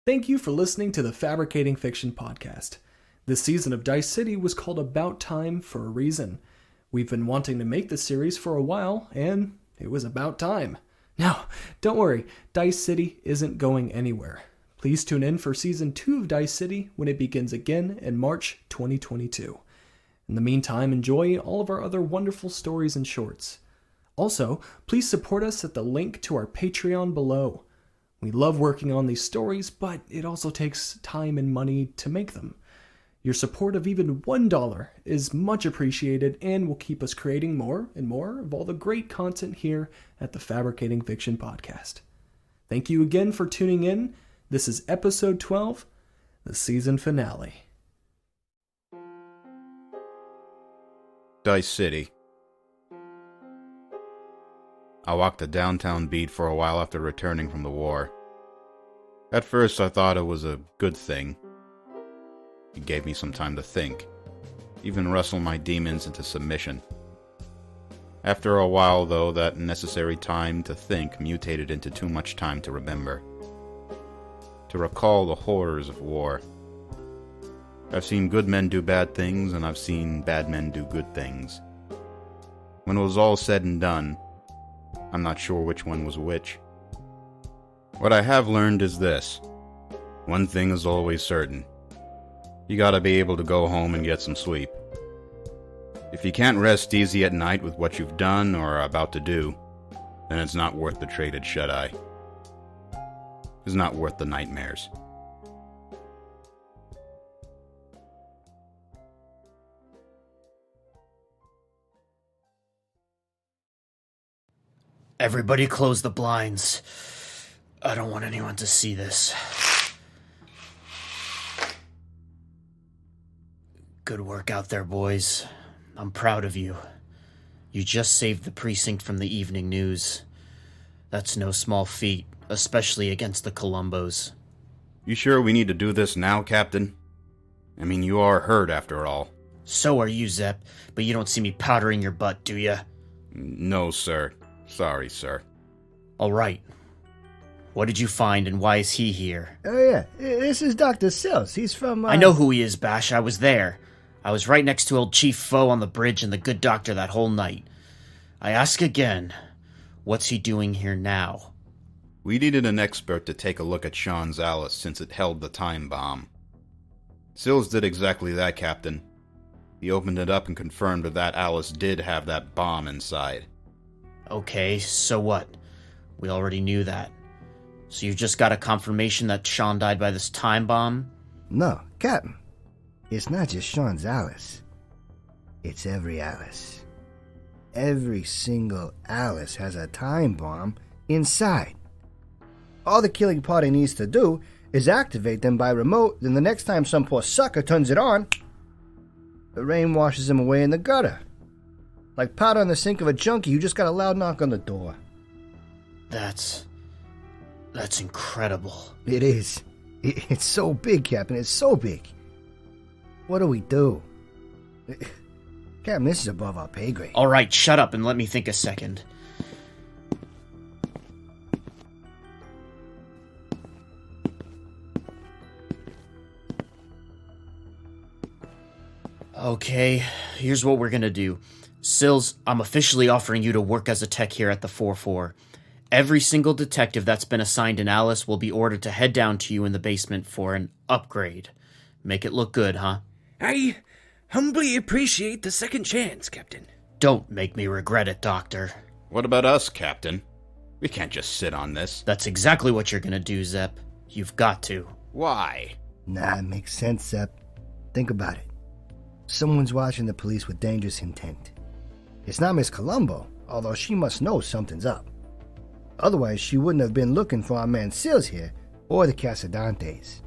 Thank you for listening to the Fabricating Fiction podcast. This season of Dice City was called About Time for a reason. We've been wanting to make this series for a while, and it was about time. Now, don't worry, Dice City isn't going anywhere. Please tune in for Season 2 of Dice City when it begins again in March 2022. In the meantime, enjoy all of our other wonderful stories and shorts. Also, please support us at the link to our Patreon below. We love working on these stories, but it also takes time and money to make them. Your support of even $1 is much appreciated and will keep us creating more and more of all the great content here at the Fabricating Fiction podcast. Thank you again for tuning in. This is episode 12, the season finale. Dice City. I walked the downtown beat for a while after returning from the war. At first I thought it was a good thing. It gave me some time to think, even wrestle my demons into submission. After a while, though, that necessary time to think mutated into too much time to remember. To recall the horrors of war. I've seen good men do bad things, and I've seen bad men do good things. When it was all said and done, I'm not sure which one was which. What I have learned is this. One thing is always certain. You gotta be able to go home and get some sleep. If you can't rest easy at night with what you've done or are about to do, then it's not worth the traded shut-eye. It's not worth the nightmares. Everybody close the blinds. I don't want anyone to see this. Good work out there, boys. I'm proud of you. You just saved the precinct from the evening news. That's no small feat, especially against the Columbos. You sure we need to do this now, Captain? I mean, you are hurt after all. So are you, Zepp, but you don't see me powdering your butt, do ya? No, sir. Sorry, sir. All right. What did you find, and why is he here? Oh, yeah. This is Dr. Sills. He's from, I know who he is, Bash. I was there. I was right next to old Chief Foe on the bridge and the good doctor that whole night. I ask again, what's he doing here now? We needed an expert to take a look at Sean's A.L.I.C.E. since it held the time bomb. Sills did exactly that, Captain. He opened it up and confirmed that A.L.I.C.E. did have that bomb inside. Okay, so what? We already knew that. So you just got a confirmation that Sean died by this time bomb? No, Captain. It's not just Sean's A.L.I.C.E. It's every A.L.I.C.E. Every single A.L.I.C.E. has a time bomb inside. All the killing party needs to do is activate them by remote, then the next time some poor sucker turns it on, the rain washes him away in the gutter. Like powder on the sink of a junkie who just got a loud knock on the door. That's incredible. It is. It's so big, Captain. It's so big. What do we do? Captain, this is above our pay grade. All right, shut up and let me think a second. Okay, here's what we're gonna do. Sills, I'm officially offering you to work as a tech here at the 4-4. Every single detective that's been assigned an A.L.I.C.E. will be ordered to head down to you in the basement for an upgrade. Make it look good, huh? I humbly appreciate the second chance, Captain. Don't make me regret it, Doctor. What about us, Captain? We can't just sit on this. That's exactly what you're gonna do, Zepp. You've got to. Why? Nah, it makes sense, Zepp. Think about it. Someone's watching the police with dangerous intent. It's not Miss Columbo, although she must know something's up. Otherwise, she wouldn't have been looking for our man Sills here, or the Casadantes.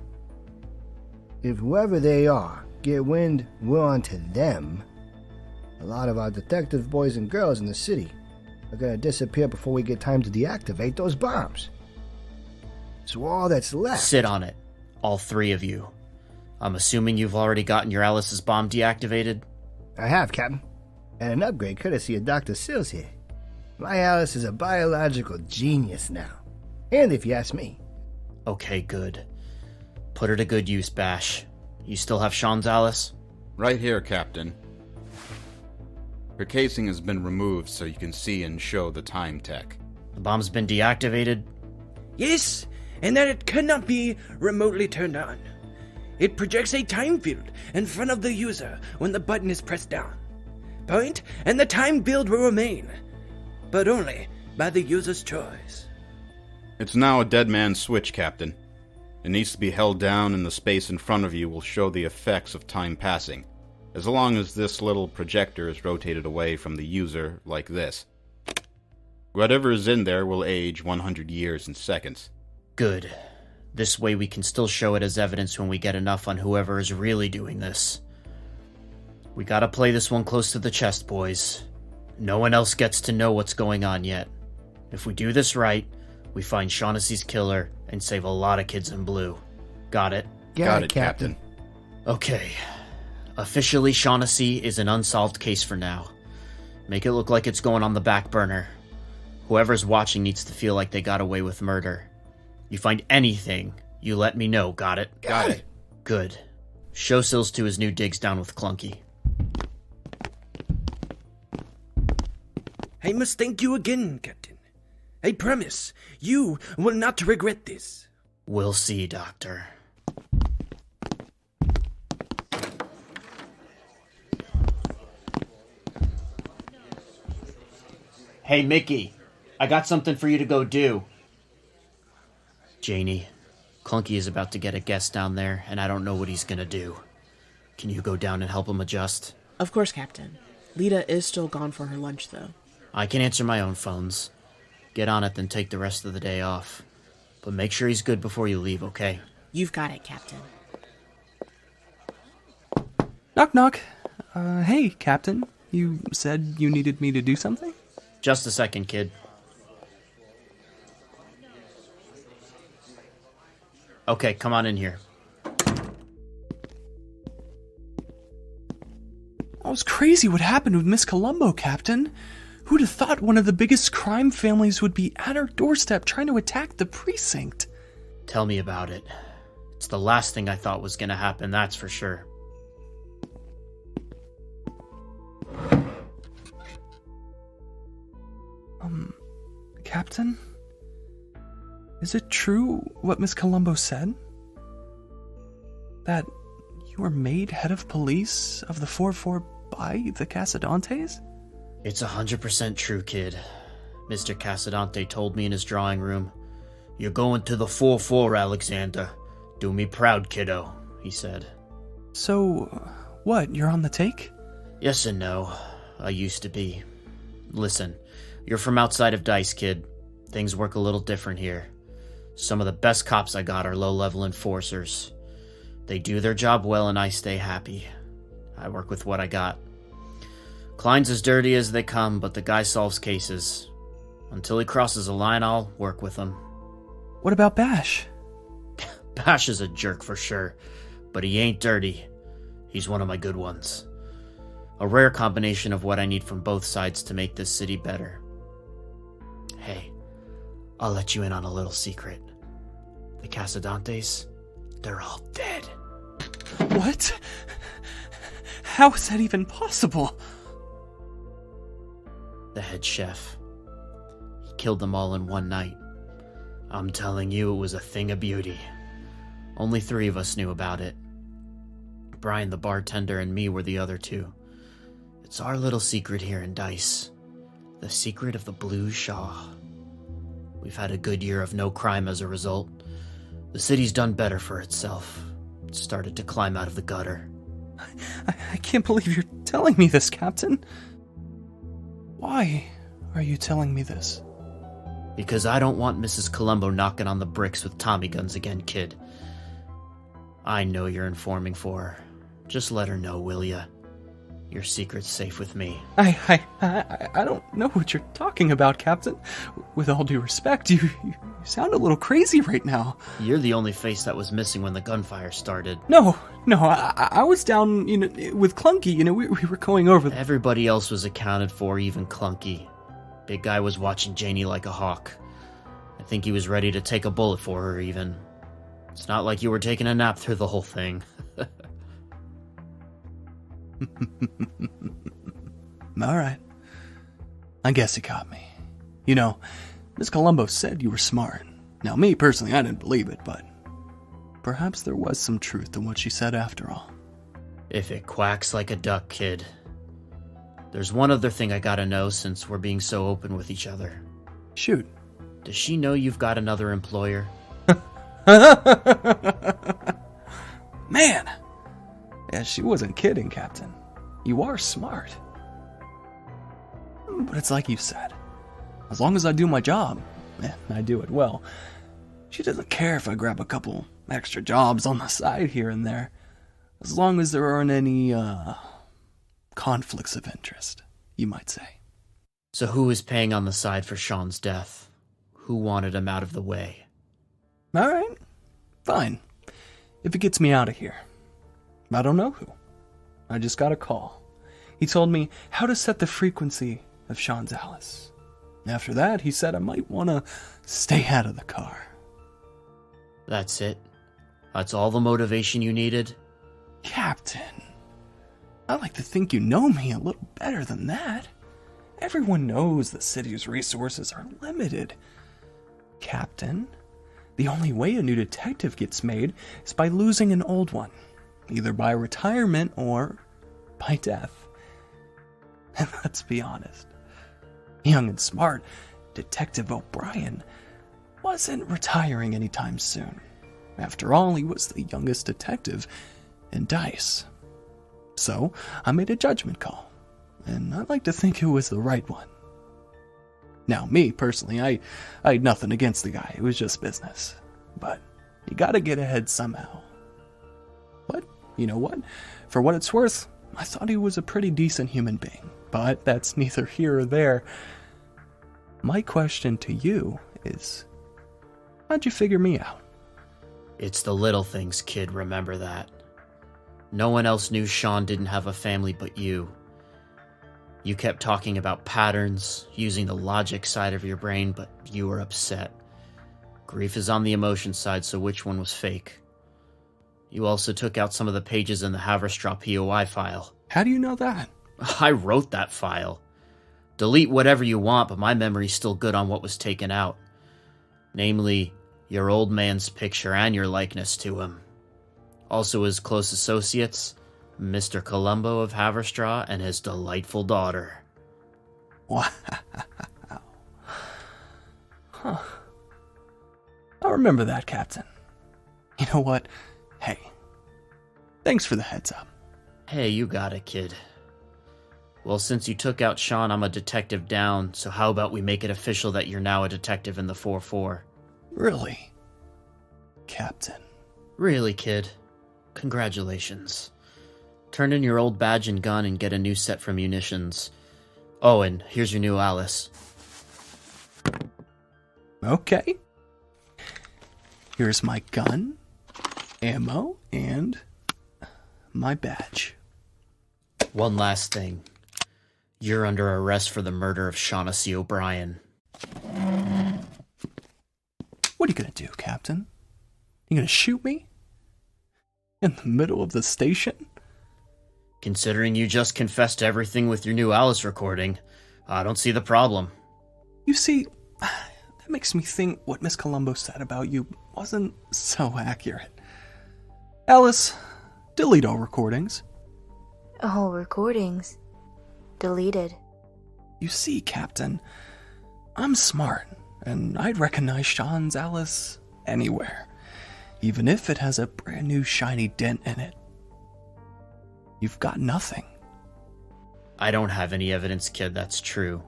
If whoever they are get wind we're onto them, a lot of our detective boys and girls in the city are gonna disappear before we get time to deactivate those bombs. So all that's left... Sit on it. All three of you. I'm assuming you've already gotten your A.L.I.C.E.'s bomb deactivated? I have, Captain. And an upgrade courtesy of Dr. Sills here. My A.L.I.C.E. is a biological genius now. And if you ask me. Okay, good. Put her to good use, Bash. You still have Sean's Alice? Right here, Captain. Her casing has been removed so you can see and show the time tech. The bomb's been deactivated? Yes, and that it cannot be remotely turned on. It projects a time field in front of the user when the button is pressed down. Point, and the time field will remain, but only by the user's choice. It's now a dead man's switch, Captain. It needs to be held down and the space in front of you will show the effects of time passing, as long as this little projector is rotated away from the user like this. Whatever is in there will age 100 years in seconds. Good. This way we can still show it as evidence when we get enough on whoever is really doing this. We gotta play this one close to the chest, boys. No one else gets to know what's going on yet. If we do this right, we find Seanasy's killer and save a lot of kids in blue. Got it? Got it, Captain. Okay. Officially, Seanasy is an unsolved case for now. Make it look like it's going on the back burner. Whoever's watching needs to feel like they got away with murder. You find anything, you let me know, got it? Got it. Good. Show Sills to his new digs down with Clunky. I must thank you again, Captain. I promise you will not regret this. We'll see, Doctor. Hey, Mickey. I got something for you to go do. Janie, Clunky is about to get a guest down there, and I don't know what he's gonna do. Can you go down and help him adjust? Of course, Captain. Lita is still gone for her lunch, though. I can answer my own phones. Get on it, then take the rest of the day off. But make sure he's good before you leave, okay? You've got it, Captain. Knock, knock. Hey, Captain. You said you needed me to do something? Just a second, kid. Okay, come on in here. It was crazy what happened with Miss Columbo, Captain. Who'd have thought one of the biggest crime families would be at our doorstep trying to attack the precinct? Tell me about it. It's the last thing I thought was gonna happen, that's for sure. Captain? Is it true what Miss Columbo said? That you were made head of police of the 4-4 by the Casadantes? It's 100% true, kid. Mr. Casadante told me in his drawing room, "You're going to the 4-4, Alexander. Do me proud, kiddo," he said. So, what, you're on the take? Yes and no. I used to be. Listen, you're from outside of DICE, kid. Things work a little different here. Some of the best cops I got are low-level enforcers. They do their job well and I stay happy. I work with what I got. Klein's as dirty as they come, but the guy solves cases. Until he crosses a line, I'll work with him. What about Bash? Bash is a jerk for sure, but he ain't dirty. He's one of my good ones. A rare combination of what I need from both sides to make this city better. Hey, I'll let you in on a little secret. The Casadantes, they're all dead. What? How is that even possible? The head chef. He killed them all in one night. I'm telling you, it was a thing of beauty. Only 3 of us knew about it. Brian, the bartender, and me were the other 2. It's our little secret here in DICE. The secret of the Blue Shaw. We've had a good year of no crime as a result. The city's done better for itself. It started to climb out of the gutter. I can't believe you're telling me this, Captain. Why are you telling me this? Because I don't want Mrs. Columbo knocking on the bricks with Tommy guns again, kid. I know you're informing for her. Just let her know, will ya? Your secret's safe with me. I don't know what you're talking about, Captain. With all due respect, you sound a little crazy right now. You're the only face that was missing when the gunfire started. No, I was down, with Clunky, we were going over... Everybody else was accounted for, even Clunky. Big guy was watching Janie like a hawk. I think he was ready to take a bullet for her, even. It's not like you were taking a nap through the whole thing. Alright. I guess he caught me. You know, Miss Columbo said you were smart. Now, me, personally, I didn't believe it, but perhaps there was some truth to what she said after all. If it quacks like a duck, kid. There's one other thing I gotta know since we're being so open with each other. Shoot. Does she know you've got another employer? Man! Yeah, she wasn't kidding, Captain. You are smart. But it's like you said. As long as I do my job, and I do it well, she doesn't care if I grab a couple extra jobs on the side here and there, as long as there aren't any, conflicts of interest, you might say. So who is paying on the side for Sean's death? Who wanted him out of the way? Alright, fine. If it gets me out of here. I don't know who. I just got a call. He told me how to set the frequency of Sean's Alice. After that, he said I might want to stay out of the car. That's it? That's all the motivation you needed? Captain, I like to think you know me a little better than that. Everyone knows the city's resources are limited. Captain, the only way a new detective gets made is by losing an old one, either by retirement or by death. And let's be honest, young and smart Detective O'Brien wasn't retiring anytime soon. After all, he was the youngest detective in DICE. So I made a judgment call, and I'd like to think it was the right one. Now, me, personally, I had nothing against the guy. It was just business. But you gotta get ahead somehow. But, you know what? For what it's worth, I thought he was a pretty decent human being. But that's neither here or there. My question to you is, how'd you figure me out? It's the little things, kid, remember that. No one else knew Sean didn't have a family but you. You kept talking about patterns, using the logic side of your brain, but you were upset. Grief is on the emotion side, so which one was fake? You also took out some of the pages in the Haverstraw POI file. How do you know that? I wrote that file. Delete whatever you want, but my memory's still good on what was taken out. Namely, your old man's picture and your likeness to him. Also his close associates, Mr. Columbo of Haverstraw and his delightful daughter. Wow. Huh. I'll remember that, Captain. You know what? Hey, thanks for the heads up. Hey, you got it, kid. Well, since you took out Sean, I'm a detective down, so how about we make it official that you're now a detective in the 4-4? Really? Captain. Really, kid. Congratulations. Turn in your old badge and gun and get a new set for munitions. Oh, and here's your new Alice. Okay. Here's my gun, ammo, and my badge. One last thing. You're under arrest for the murder of Seanasy O'Brien. What are you gonna do, Captain? You gonna shoot me? In the middle of the station? Considering you just confessed to everything with your new Alice recording, I don't see the problem. You see, that makes me think what Miss Columbo said about you wasn't so accurate. Alice, delete all recordings. Oh, recordings. Deleted. You see, Captain, I'm smart, and I'd recognize Sean's Alice anywhere, even if it has a brand new shiny dent in it. You've got nothing. I don't have any evidence, kid, that's true.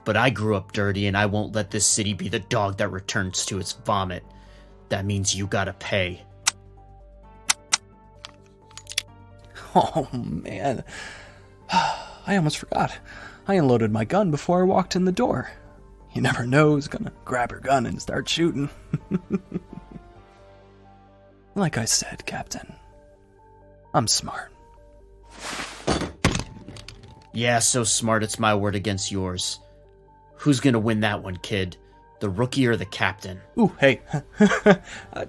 But I grew up dirty, and I won't let this city be the dog that returns to its vomit. That means you gotta pay. Oh, man. I almost forgot. I unloaded my gun before I walked in the door. You never know who's gonna grab your gun and start shooting. Like I said, Captain, I'm smart. Yeah, so smart it's my word against yours. Who's gonna win that one, kid? The rookie or the captain? Ooh, hey.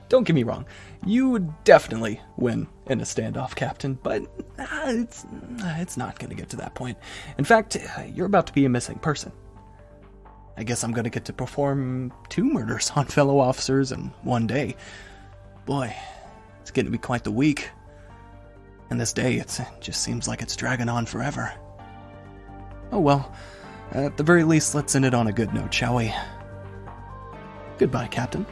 Don't get me wrong. You would definitely win in a standoff, Captain, but it's not going to get to that point. In fact, you're about to be a missing person. I guess I'm going to get to perform 2 murders on fellow officers in one day. Boy, it's getting to be quite the week. And this day, it just seems like it's dragging on forever. Oh well, at the very least, let's end it on a good note, shall we? Goodbye, Captain.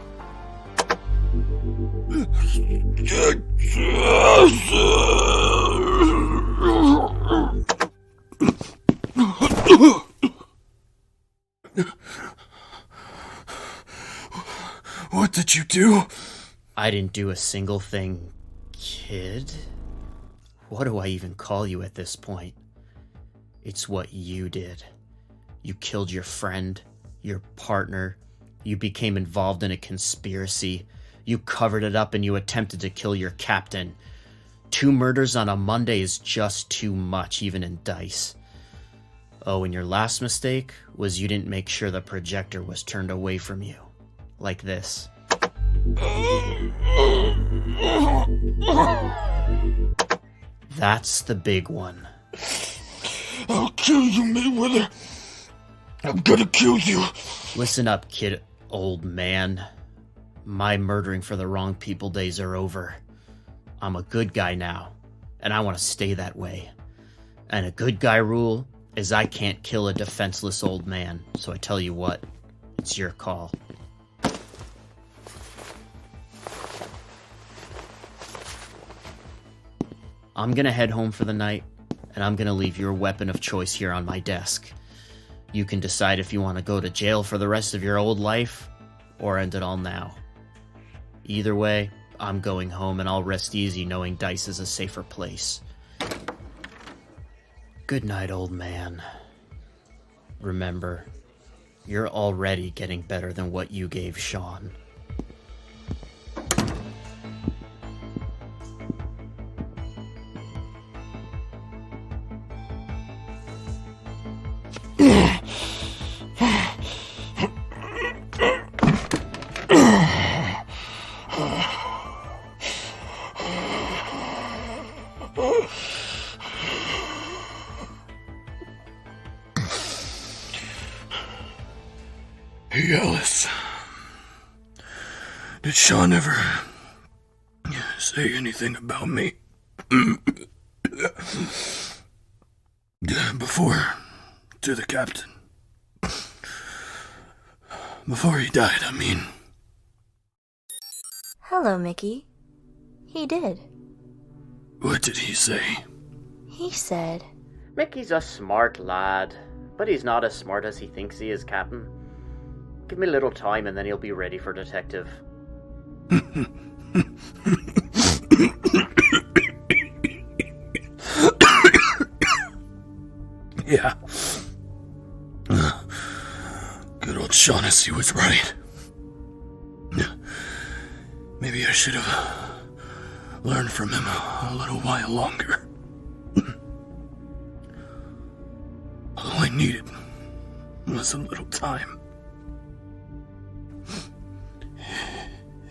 What did you do? I didn't do a single thing, kid. What do I even call you at this point? It's what you did. You killed your friend, your partner. You became involved in a conspiracy. You covered it up and you attempted to kill your captain. 2 murders on a Monday is just too much, even in dice. Oh, and your last mistake was you didn't make sure the projector was turned away from you. Like this. That's the big one. I'll kill you, Mayweather. I'm gonna kill you. Listen up, kid, old man. My murdering for the wrong people days are over. I'm a good guy now, and I want to stay that way. And a good guy rule is I can't kill a defenseless old man, so I tell you what, it's your call. I'm gonna head home for the night, and I'm gonna leave your weapon of choice here on my desk. You can decide if you want to go to jail for the rest of your old life, or end it all now. Either way, I'm going home and I'll rest easy knowing Dice is a safer place. Good night, old man. Remember, you're already getting better than what you gave Sean. Hey, Alice. Did Sean ever say anything about me? Before, to the captain. Before he died, I mean. Hello, Mickey. He did. What did he say? He said, Mickey's a smart lad, but he's not as smart as he thinks he is, Captain. Give me a little time and then he'll be ready for detective. Yeah. Good old Seanasy was right. Maybe I should have learned from him a little while longer. All I needed was a little time.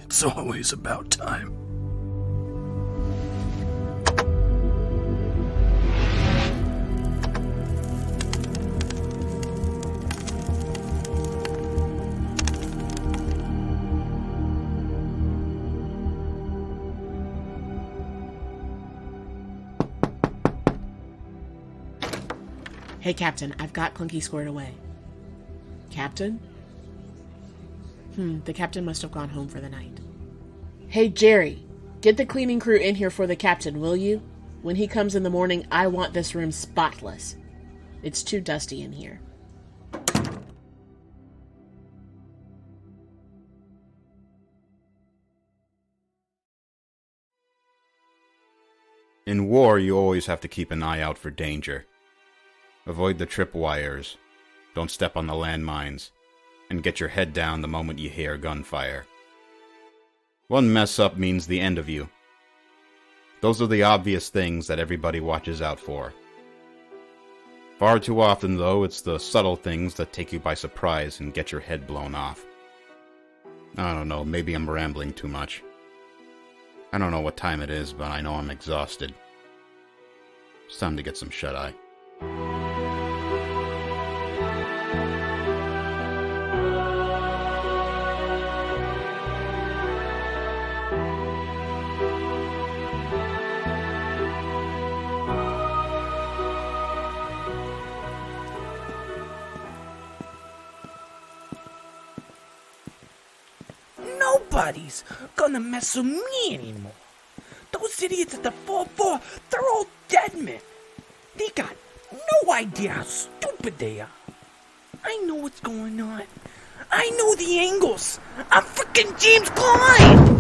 It's always about time. Hey, Captain, I've got Clunky squared away. Captain? The captain must have gone home for the night. Hey, Jerry, get the cleaning crew in here for the captain, will you? When he comes in the morning, I want this room spotless. It's too dusty in here. In war, you always have to keep an eye out for danger. Avoid the tripwires, don't step on the landmines, and get your head down the moment you hear gunfire. One mess up means the end of you. Those are the obvious things that everybody watches out for. Far too often, though, it's the subtle things that take you by surprise and get your head blown off. I don't know, maybe I'm rambling too much. I don't know what time it is, but I know I'm exhausted. It's time to get some shut-eye. Nobody's gonna mess with me anymore. Those idiots at the 4-4, they're all dead men. They got no idea how stupid they are. I know what's going on. I know the angles. I'm freaking James Klein!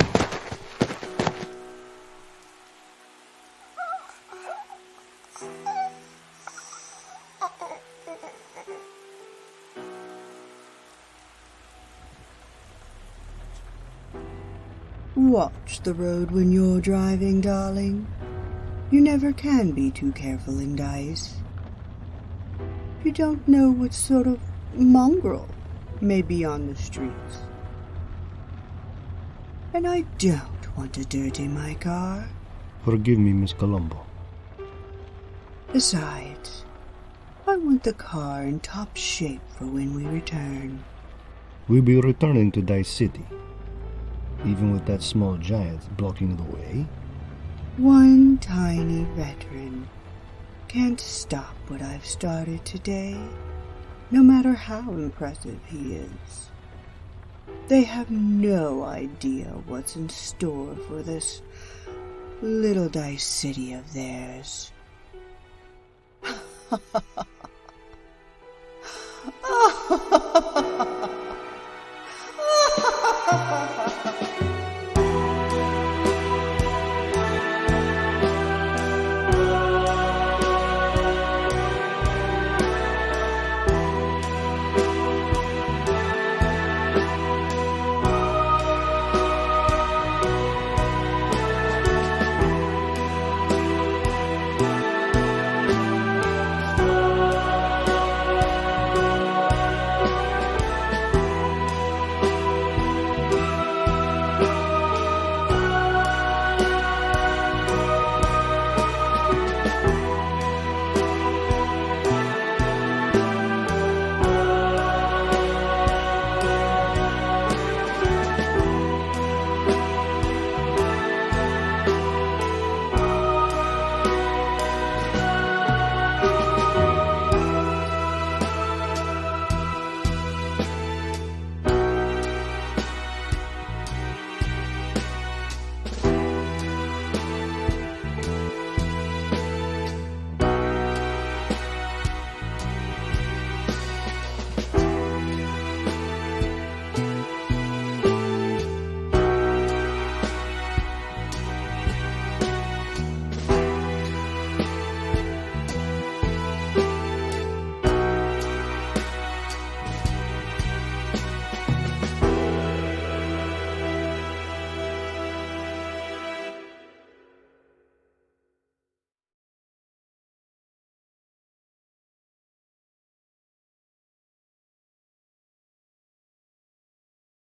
Watch the road when you're driving, darling. You never can be too careful in Dice. You don't know what sort of mongrel may be on the streets. And I don't want to dirty my car. Forgive me, Miss Columbo. Besides, I want the car in top shape for when we return. We'll be returning to Dice City, even with that small giant blocking the way. One tiny veteran can't stop what I've started today, no matter how impressive he is. They have no idea what's in store for this little Dice City of theirs.